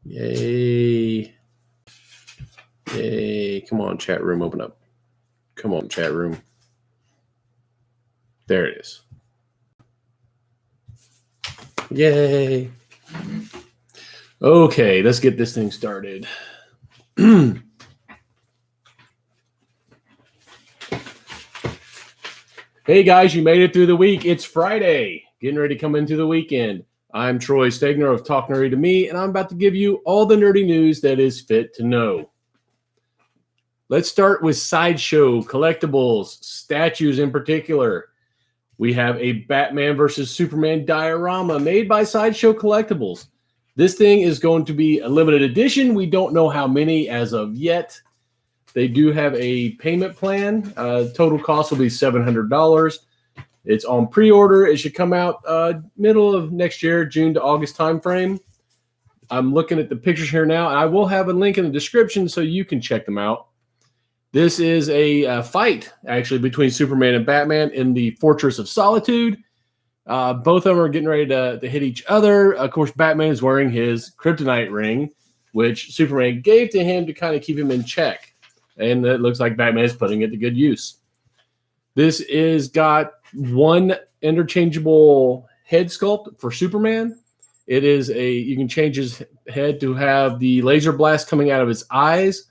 Yay. Yay. Come on, chat room, open up. Come on, chat room. There it is. Yay. Okay, let's get this thing started. Hey guys, you made it through the week. It's Friday, getting ready to come into the weekend. I'm Troy Stegner of Talk Nerdy to Me, and I'm about to give you all the nerdy news that is fit to know. Let's start with Sideshow, collectibles, statues in particular. We have a Batman versus Superman diorama made by Sideshow Collectibles. This thing is going to be a limited edition. We don't know how many as of yet. They do have a payment plan. Total cost will be $700. It's on pre-order. It should come out middle of next year, June to August timeframe. I'm looking at the pictures here now. I will have a link in the description so you can check them out. This is a fight, actually, between Superman and Batman in the Fortress of Solitude. Both of them are getting ready to hit each other. Of course, Batman is wearing his kryptonite ring, which Superman gave to him to kind of keep him in check. And it looks like Batman is putting it to good use. This is got one interchangeable head sculpt for Superman. It is you can change his head to have the laser blast coming out of his eyes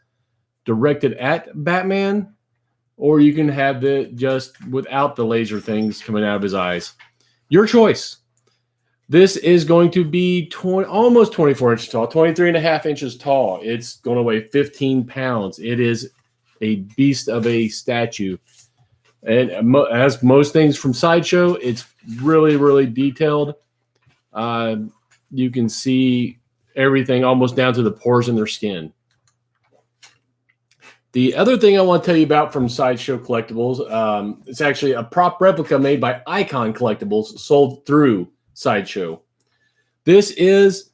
directed at Batman, or you can have it just without the laser things coming out of his eyes. Your choice. This is going to be almost 24 inches tall, 23 and a half inches tall. It's going to weigh 15 pounds. It is a beast of a statue. And as most things from Sideshow, it's really, really detailed. You can see everything almost down to the pores in their skin. The other thing I want to tell you about from Sideshow Collectibles, it's actually a prop replica made by Icon Collectibles, sold through Sideshow. This is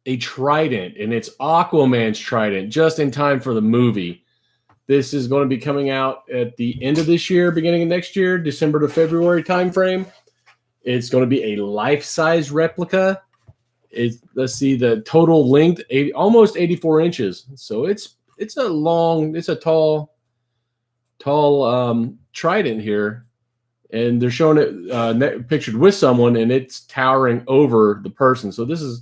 a trident, and it's Aquaman's trident, just in time for the movie. This is going to be coming out at the end of this year, beginning of next year, December to February timeframe. It's going to be a life-size replica. Let's see, the total length, almost 84 inches. So it's a tall trident here. And they're showing it pictured with someone, and it's towering over the person. So this is,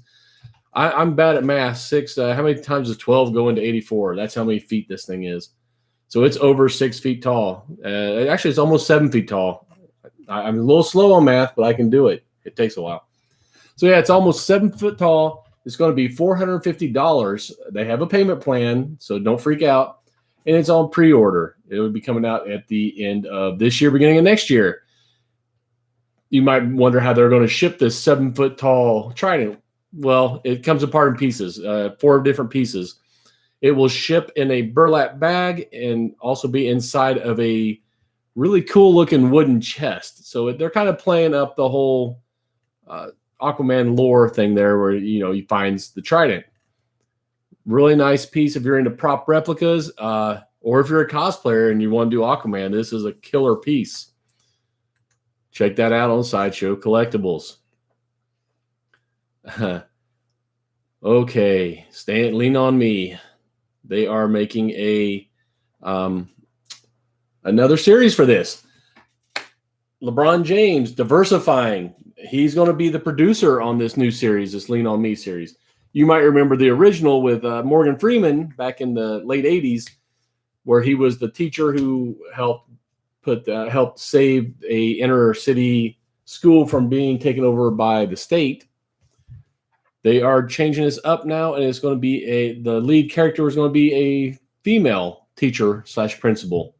I'm bad at math. How many times does 12 go into 84? That's how many feet this thing is. So it's over 6 feet tall. Actually, it's almost 7 feet tall. I'm a little slow on math, but I can do it. It takes a while. So yeah, it's almost 7 foot tall. It's going to be $450. They have a payment plan, so don't freak out. And it's on pre-order. It would be coming out at the end of this year, beginning of next year. You might wonder how they're going to ship this 7 foot tall trident. Well, it comes apart in pieces, 4 different pieces. It will ship in a burlap bag and also be inside of a really cool looking wooden chest. So they're kind of playing up the whole Aquaman lore thing there, where he finds the trident. Really nice piece if you're into prop replicas, or if you're a cosplayer and you want to do Aquaman. This is a killer piece. Check that out on Sideshow Collectibles. Okay, lean on me. They are making another series for this. LeBron James diversifying. He's going to be the producer on this new series, this Lean on Me series. You might remember the original with Morgan Freeman back in the late 80s, where he was the teacher who helped save a inner city school from being taken over by the state. They are changing this up now, and it's going to be the lead character is going to be a female teacher / principal.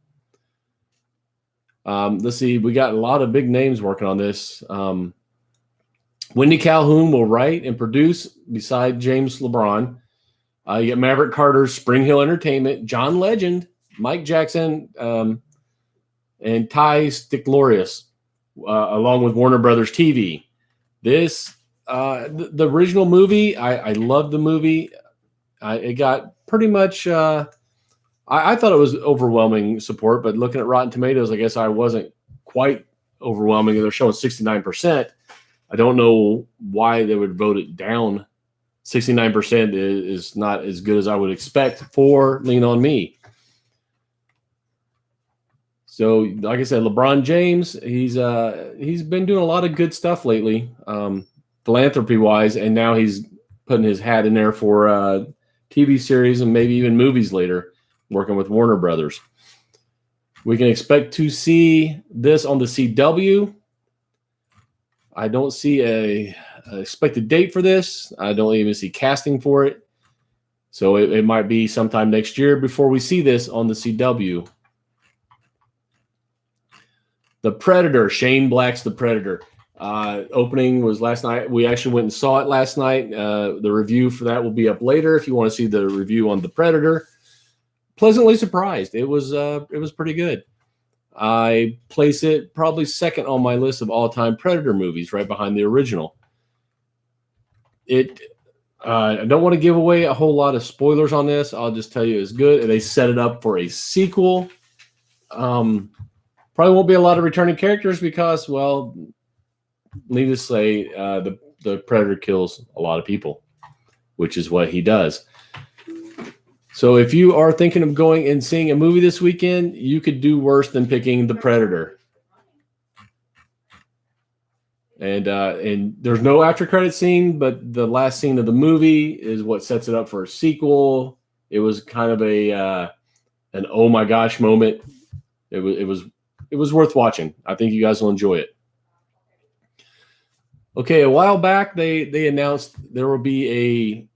Let's see, we got a lot of big names working on this. Wendy Calhoun will write and produce beside James LeBron. You get Maverick Carter's Spring Hill Entertainment, John Legend, Mike Jackson, and Ty Sticklorius, along with Warner Brothers TV. This, the original movie, I loved the movie. It got pretty much, I thought it was overwhelming support, but looking at Rotten Tomatoes, I guess I wasn't quite overwhelming. They're showing 69%. I don't know why they would vote it down 69% is not as good as I would expect for Lean On Me. So, like I said, LeBron James, he's been doing a lot of good stuff lately, philanthropy-wise, and now he's putting his hat in there for TV series and maybe even movies later, working with Warner Brothers. We can expect to see this on the CW. I don't see a expected date for this. I don't even see casting for it. So it might be sometime next year before we see this on the CW. The Predator, Shane Black's The Predator. Opening was last night. We actually went and saw it last night. The review for that will be up later if you want to see the review on The Predator. Pleasantly surprised. It was pretty good. I place it probably second on my list of all-time Predator movies, right behind the original. I don't want to give away a whole lot of spoilers on this. I'll just tell you it's good. They set it up for a sequel. Probably won't be a lot of returning characters because, well, needless to say, the Predator kills a lot of people, which is what he does. So if you are thinking of going and seeing a movie this weekend, you could do worse than picking The Predator. And there's no after credit scene, but the last scene of the movie is what sets it up for a sequel. It was kind of an oh my gosh moment. It was worth watching. I think you guys will enjoy it. Okay, a while back they announced there will be a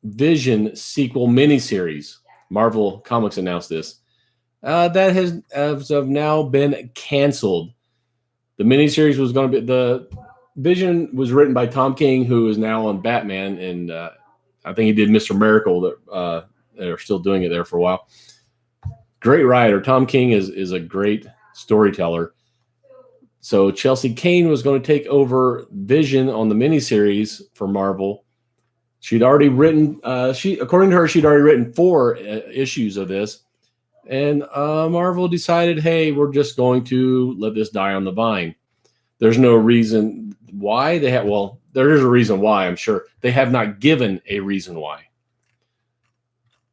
Vision sequel miniseries. Marvel Comics announced this. That has, as of now, been canceled. The miniseries was going to be the Vision was written by Tom King, who is now on Batman, and I think he did Mr. Miracle. That they're still doing it there for a while. Great writer. Tom King is a great storyteller. So Chelsea Kane was going to take over Vision on the miniseries for Marvel. She'd already written, according to her, she'd already written 4 issues of this. And Marvel decided, hey, we're just going to let this die on the vine. There's no reason why they have. Well, there is a reason why, I'm sure. They have not given a reason why.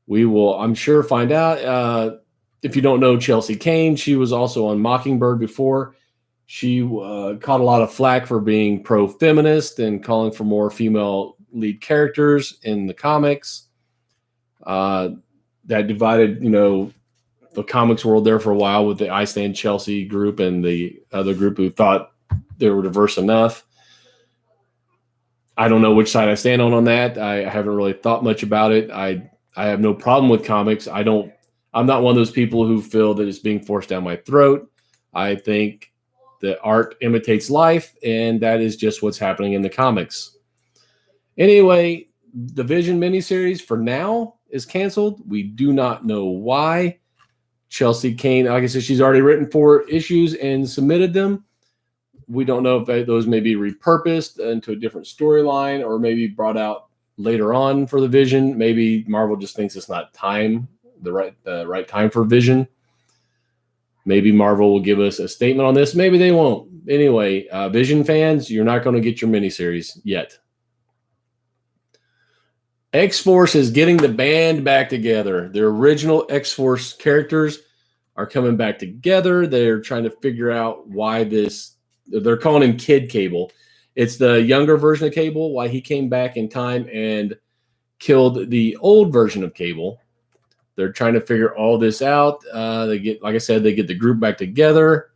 We will, I'm sure, find out. If you don't know Chelsea Kane, she was also on Mockingbird before. She caught a lot of flack for being pro-feminist and calling for more female lead characters in the comics. That divided, the comics world there for a while with the I Stand Chelsea group and the other group who thought they were diverse enough. I don't know which side I stand on that. I haven't really thought much about it. I have no problem with comics. I'm not one of those people who feel that it's being forced down my throat. I think that art imitates life, and that is just what's happening in the comics. Anyway, the Vision miniseries for now is canceled. We do not know why. Chelsea Kane, like I said, she's already written 4 issues and submitted them. We don't know if those may be repurposed into a different storyline or maybe brought out later on for the Vision. Maybe Marvel just thinks it's not the right time for Vision. Maybe Marvel will give us a statement on this. Maybe they won't. Anyway, Vision fans, you're not going to get your miniseries yet. X-Force is getting the band back together. The original X-Force characters are coming back together. They're trying to figure out why they're calling him Kid Cable. It's the younger version of Cable, why he came back in time and killed the old version of Cable. They're trying to figure all this out. They get the group back together.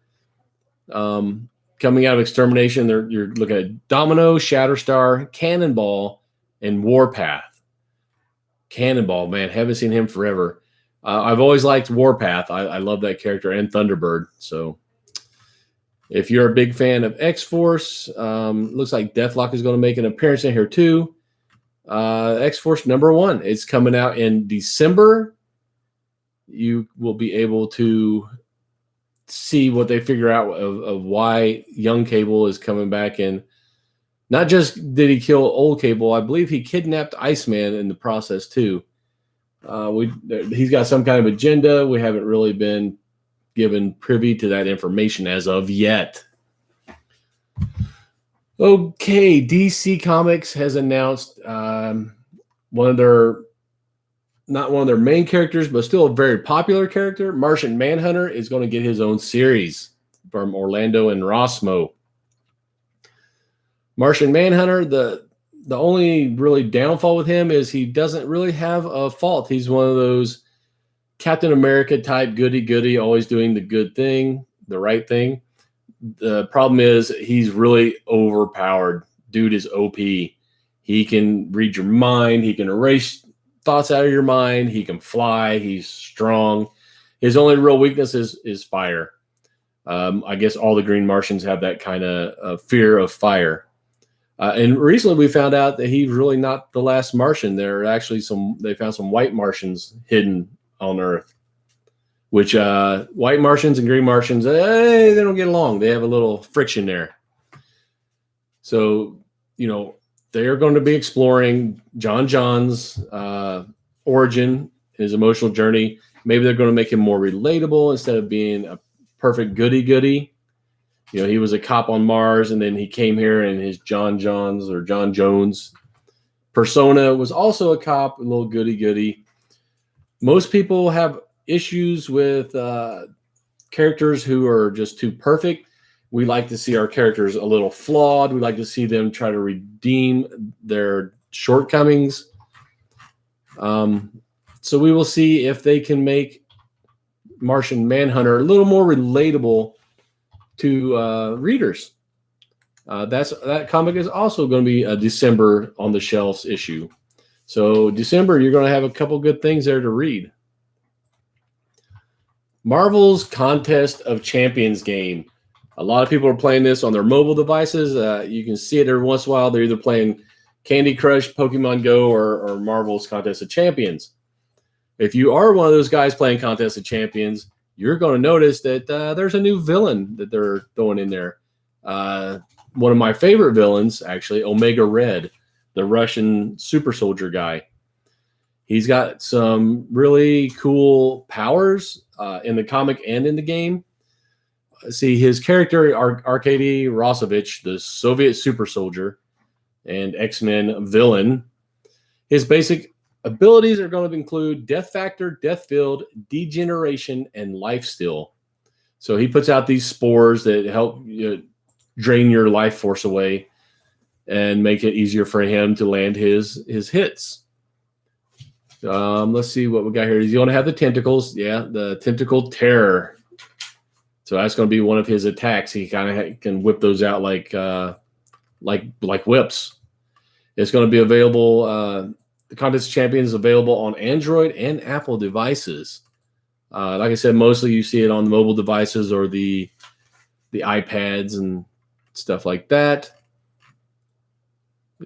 Coming out of Extermination, you're looking at Domino, Shatterstar, Cannonball, and Warpath. Cannonball, man, haven't seen him forever. I've always liked Warpath. I love that character, and Thunderbird. So if you're a big fan of X-Force, looks like Deathlock is going to make an appearance in here too. X-Force #1. It's coming out in December. You will be able to see what they figure out of why young Cable is coming back. And not just did he kill old Cable, I believe he kidnapped Iceman in the process too. He's got some kind of agenda. We haven't really been given privy to that information as of yet. Okay, DC Comics has announced not one of their main characters, but still a very popular character. Martian Manhunter is going to get his own series from Orlando and Rossmo. Martian Manhunter, the only really downfall with him is he doesn't really have a fault. He's one of those Captain America type goody-goody, always doing the good thing, the right thing. The problem is he's really overpowered. Dude is OP. He can read your mind. He can erase thoughts out of your mind. He can fly. He's strong. His only real weakness is fire. I guess all the Green Martians have that kind of fear of fire. And recently we found out that he's really not the last Martian. There are actually they found some white Martians hidden on Earth, which white Martians and Green Martians, they don't get along. They have a little friction there. So, they're going to be exploring John's origin, his emotional journey. Maybe they're going to make him more relatable instead of being a perfect goody-goody. He was a cop on Mars, and then he came here, and his John Jones persona was also a cop, a little goody-goody. Most people have issues with characters who are just too perfect. We like to see our characters a little flawed. We like to see them try to redeem their shortcomings. So we will see if they can make Martian Manhunter a little more relatable to readers. That comic is also going to be a December on the shelves issue. So December, you're going to have a couple good things there to read. Marvel's Contest of Champions game. A lot of people are playing this on their mobile devices. You can see it every once in a while. They're either playing Candy Crush, Pokemon Go, or Marvel's Contest of Champions. If you are one of those guys playing Contest of Champions, you're going to notice that there's a new villain that they're throwing in there. One of my favorite villains, actually, Omega Red, the Russian super soldier guy. He's got some really cool powers in the comic and in the game. See, his character, Arkady Rossovich, the Soviet super soldier and X-Men villain, his basic abilities are going to include Death Factor, Death Field, Degeneration, and Life Steal. So he puts out these spores that help drain your life force away and make it easier for him to land his hits. Let's see what we got here. He's going to have the tentacles. Yeah, the Tentacle Terror. So that's going to be one of his attacks. He kind of can whip those out like whips. It's going to be available. The Contest of Champions is available on Android and Apple devices. Like I said, mostly you see it on the mobile devices or the iPads and stuff like that.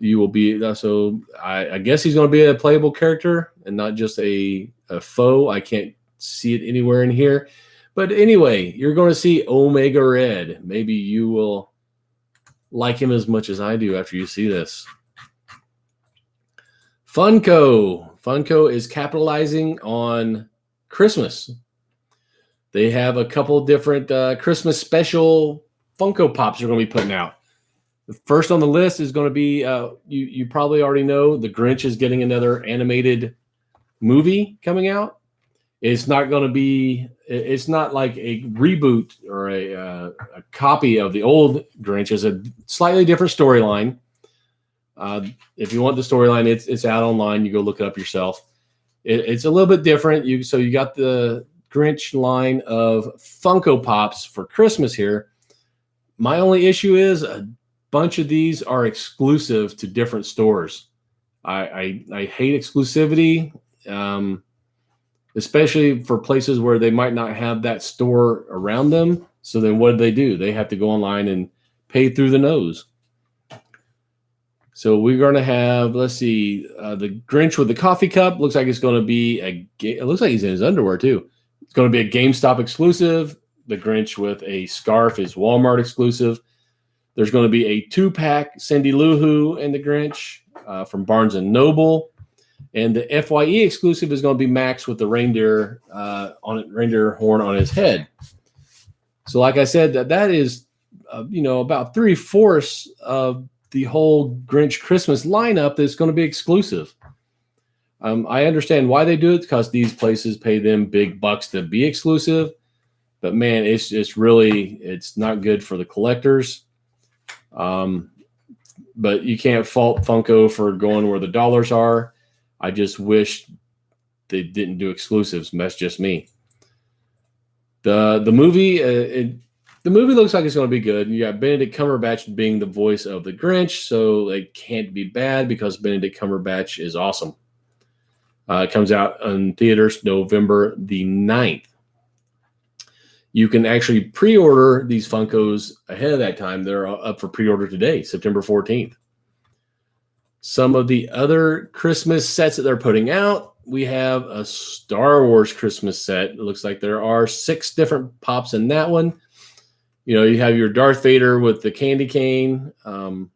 You will be I guess he's going to be a playable character and not just a foe. I can't see it anywhere in here. But anyway, you're going to see Omega Red. Maybe you will like him as much as I do after you see this. Funko. Funko is capitalizing on Christmas. They have a couple different Christmas special Funko Pops they're going to be putting out. The first on the list is going to be, you probably already know, The Grinch is getting another animated movie coming out. It's not going to be, it's not like a reboot or a copy of the old Grinch. It's a slightly different storyline. If you want the storyline, it's out online. You go look it up yourself. It's a little bit different. So you got the Grinch line of Funko Pops for Christmas here. My only issue is a bunch of these are exclusive to different stores. I hate exclusivity, especially for places where they might not have that store around them. So then what do? They have to go online and pay through the nose. So we're going to have, let's see, the Grinch with the coffee cup. Looks like it's going to be it looks like he's in his underwear too. It's going to be a GameStop exclusive. The Grinch with a scarf is Walmart exclusive. There's going to be a 2-pack Cindy Lou Who and the Grinch from Barnes & Noble. And the FYE exclusive is going to be Max with the reindeer reindeer horn on his head. So like I said, that is, about 3/4 of the whole Grinch Christmas lineup that's going to be exclusive. I understand why they do it because these places pay them big bucks to be exclusive. But man, it's not good for the collectors. But you can't fault Funko for going where the dollars are. I just wish they didn't do exclusives. That's just me. The movie the movie looks like it's going to be good. You got Benedict Cumberbatch being the voice of the Grinch, so it can't be bad because Benedict Cumberbatch is awesome. It comes out in theaters November the 9th. You can actually pre-order these Funkos ahead of that time. They're up for pre-order today, September 14th. Some of the other Christmas sets that they're putting out, we have a Star Wars Christmas set. It looks like there are 6 different pops in that one. You know, you have your Darth Vader with the candy cane. And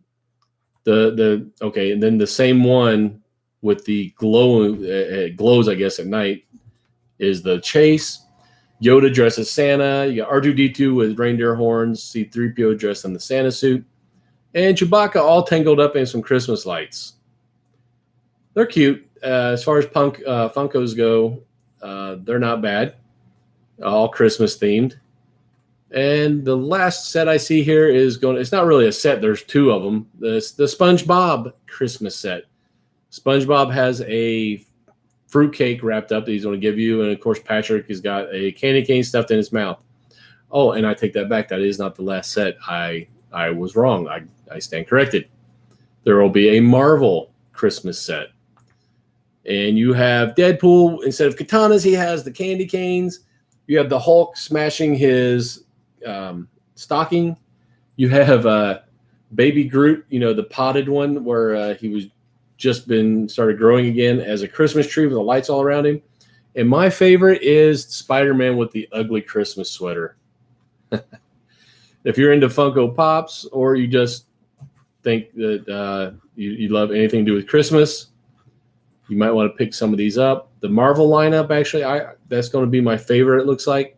then the same one with the glow, it glows, I guess, at night, is the Chase. Yoda dressed as Santa. You got R2-D2 with reindeer horns. C-3PO dressed in the Santa suit. And Chewbacca all tangled up in some Christmas lights. They're cute. As far as Funkos go, they're not bad. All Christmas themed. And the last set I see here is it's not really a set. There's 2 of them. The SpongeBob Christmas set. SpongeBob has a fruitcake wrapped up that he's going to give you. And of course, Patrick has got a candy cane stuffed in his mouth. Oh, and I take that back. That is not the last set. I was wrong. I stand corrected. There will be a Marvel Christmas set. And you have Deadpool. Instead of katanas, he has the candy canes. You have the Hulk smashing his stocking. You have Baby Groot, the potted one where he was just started growing again as a Christmas tree with the lights all around him. And my favorite is Spider-Man with the ugly Christmas sweater. If you're into Funko Pops or you just think that you love anything to do with Christmas, you might want to pick some of these up. The Marvel lineup, actually, that's going to be my favorite, it looks like.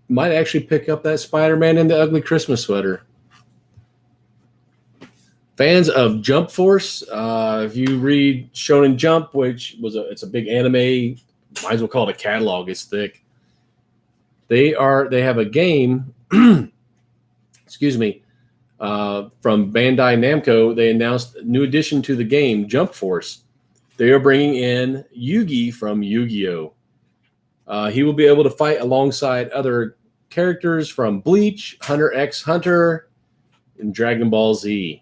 Might actually pick up that Spider-Man in the ugly Christmas sweater. Fans of Jump Force, if you read Shonen Jump, which it's a big anime, might as well call it a catalog. It's thick. They have a game, excuse me, from Bandai Namco. They announced a new addition to the game, Jump Force. They are bringing in Yugi from Yu-Gi-Oh! He will be able to fight alongside other characters from Bleach, Hunter x Hunter, and Dragon Ball Z.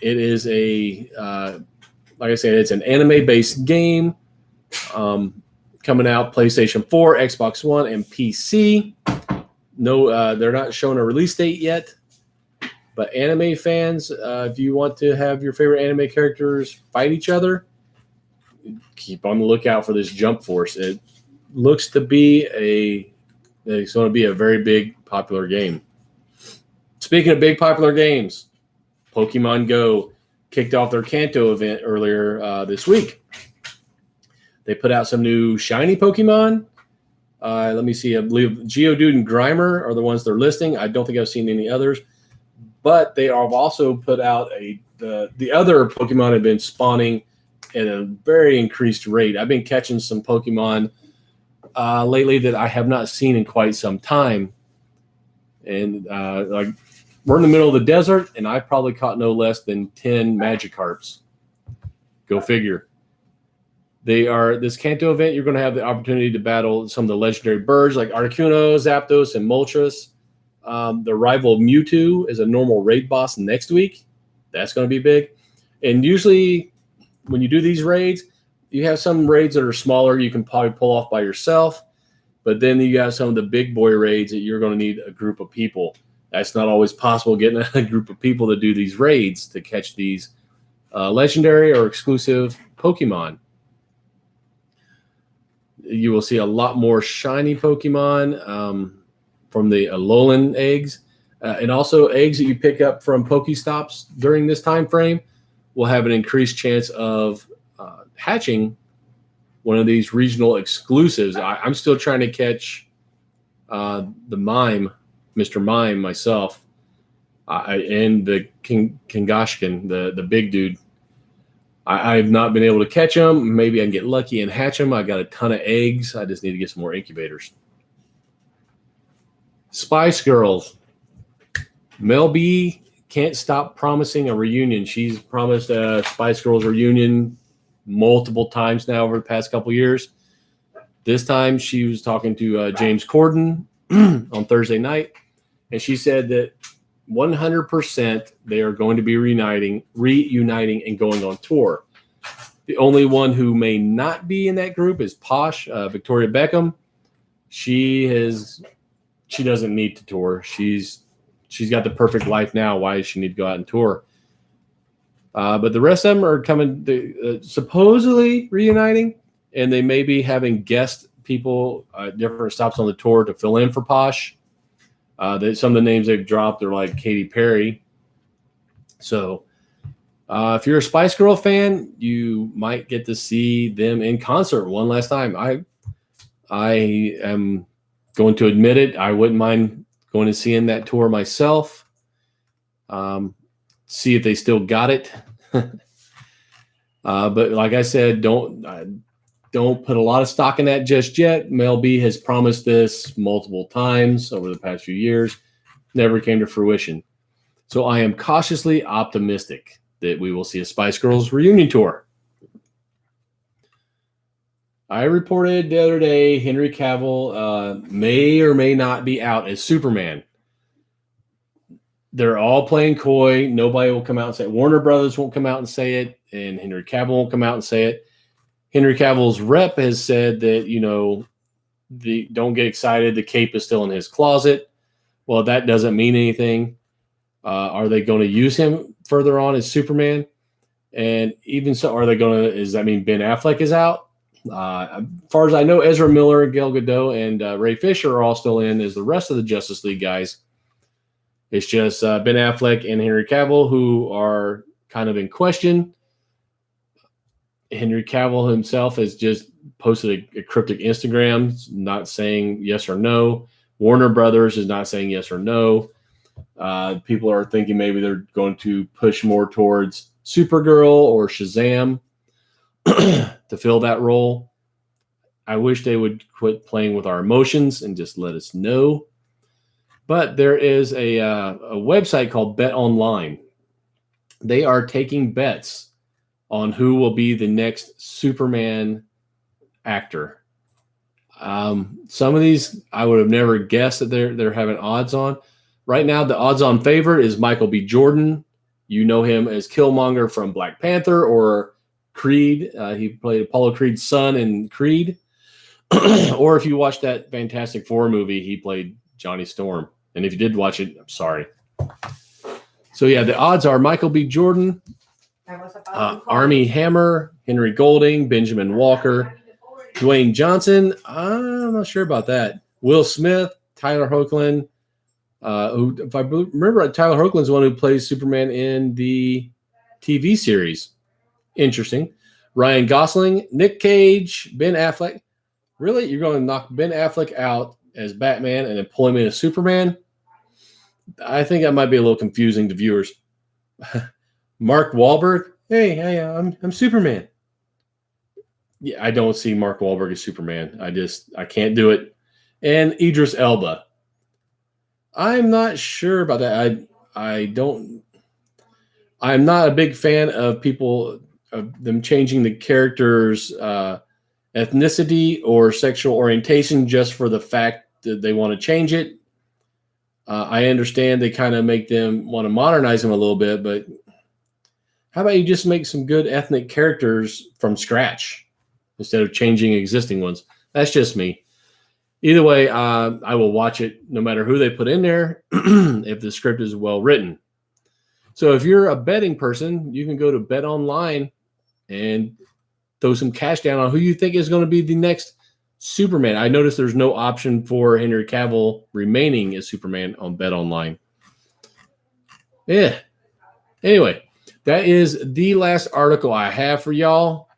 It is like I said, it's an anime-based game coming out PlayStation 4, Xbox One, and PC. No, they're not showing a release date yet. But anime fans, if you want to have your favorite anime characters fight each other, keep on the lookout for this Jump Force. It looks to be it's going to be a very big, popular game. Speaking of big, popular games, Pokemon Go kicked off their Kanto event earlier this week. They put out some new shiny Pokemon. Let me see. I believe Geodude and Grimer are the ones they're listing. I don't think I've seen any others. But they have also put out the other Pokemon have been spawning at a very increased rate. I've been catching some Pokemon lately that I have not seen in quite some time. And like we're in the middle of the desert, and I probably caught no less than 10 Magikarps. Go figure. This Kanto event, you're going to have the opportunity to battle some of the legendary birds like Articuno, Zapdos, and Moltres. The rival Mewtwo is a normal raid boss next week. That's going to be big. And usually when you do these raids, you have some raids that are smaller you can probably pull off by yourself. But then you have some of the big boy raids that you're going to need a group of people. That's not always possible, getting a group of people to do these raids to catch these legendary or exclusive Pokemon. You will see a lot more shiny Pokemon from the Alolan eggs. And also eggs that you pick up from Pokestops during this time frame will have an increased chance of hatching one of these regional exclusives. I'm still trying to catch the Mime, Mr. Mime myself, and the Kangashkin, the big dude. I've not been able to catch them. Maybe I can get lucky and hatch them. I got a ton of eggs. I just need to get some more incubators. Spice Girls. Mel B can't stop promising a reunion. She's promised a Spice Girls reunion multiple times now over the past couple years. This time she was talking to James Corden on Thursday night, and she said that 100% they are going to be reuniting and going on tour. The only one who may not be in that group is Posh, Victoria Beckham. She doesn't need to tour. She's got the perfect life now. Why does she need to go out and tour? But the rest of them are coming, supposedly reuniting, and they may be having guest people at different stops on the tour to fill in for Posh. Some of the names they've dropped are like Katy Perry. So if you're a Spice Girl fan, you might get to see them in concert one last time. I am going to admit it. I wouldn't mind going and seeing that tour myself. See if they still got it. But like I said, don't put a lot of stock in that just yet. Mel B has promised this multiple times over the past few years. Never came to fruition. So I am cautiously optimistic that we will see a Spice Girls reunion tour. I reported the other day Henry Cavill may or may not be out as Superman. They're all playing coy. Nobody will come out and say it. Warner Brothers won't come out and say it, and Henry Cavill won't come out and say it. Henry Cavill's rep has said that, don't get excited. The cape is still in his closet. Well, that doesn't mean anything. Are they going to use him further on as Superman? And even so, does that mean Ben Affleck is out? As far as I know, Ezra Miller, Gal Gadot, and Ray Fisher are all still in as the rest of the Justice League guys. It's just Ben Affleck and Henry Cavill who are kind of in question. Henry Cavill himself has just posted a cryptic Instagram not saying yes or no. Warner Brothers is not saying yes or no. People are thinking maybe they're going to push more towards Supergirl or Shazam to fill that role. I wish they would quit playing with our emotions and just let us know. But there is a website called BetOnline. They are taking bets on who will be the next Superman actor. Some of these I would have never guessed that they're having odds on. Right now, the odds-on favorite is Michael B. Jordan. You know him as Killmonger from Black Panther or Creed. He played Apollo Creed's son in Creed. Or if you watched that Fantastic Four movie, he played Johnny Storm. And if you did watch it, I'm sorry. So, yeah, the odds are Michael B. Jordan, Armie Hammer, Henry Golding, Benjamin Walker, Dwayne Johnson. I'm not sure about that. Will Smith, Tyler Hoechlin. Who, if I remember, Tyler Hoechlin's the one who plays Superman in the TV series. Interesting. Ryan Gosling, Nick Cage, Ben Affleck. Really? You're going to knock Ben Affleck out as Batman and then pull him in as Superman? I think that might be a little confusing to viewers. Mark Wahlberg. Hey, I'm Superman. Yeah, I don't see Mark Wahlberg as Superman. I can't do it. And Idris Elba. I'm not sure about that. I'm not a big fan of them changing the character's ethnicity or sexual orientation just for the fact that they want to change it. I understand they kind of make them want to modernize them a little bit, but how about you just make some good ethnic characters from scratch instead of changing existing ones? That's just me. Either way, I will watch it no matter who they put in there if the script is well written. So if you're a betting person, you can go to BetOnline and throw some cash down on who you think is going to be the next Superman. I noticed there's no option for Henry Cavill remaining as Superman on BetOnline. Yeah. Anyway, that is the last article I have for y'all.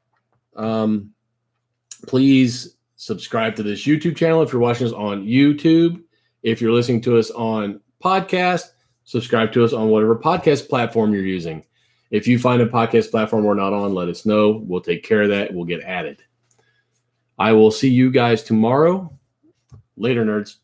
Please subscribe to this YouTube channel if you're watching us on YouTube. If you're listening to us on podcast, subscribe to us on whatever podcast platform you're using. If you find a podcast platform we're not on, let us know. We'll take care of that. We'll get added. I will see you guys tomorrow. Later, nerds.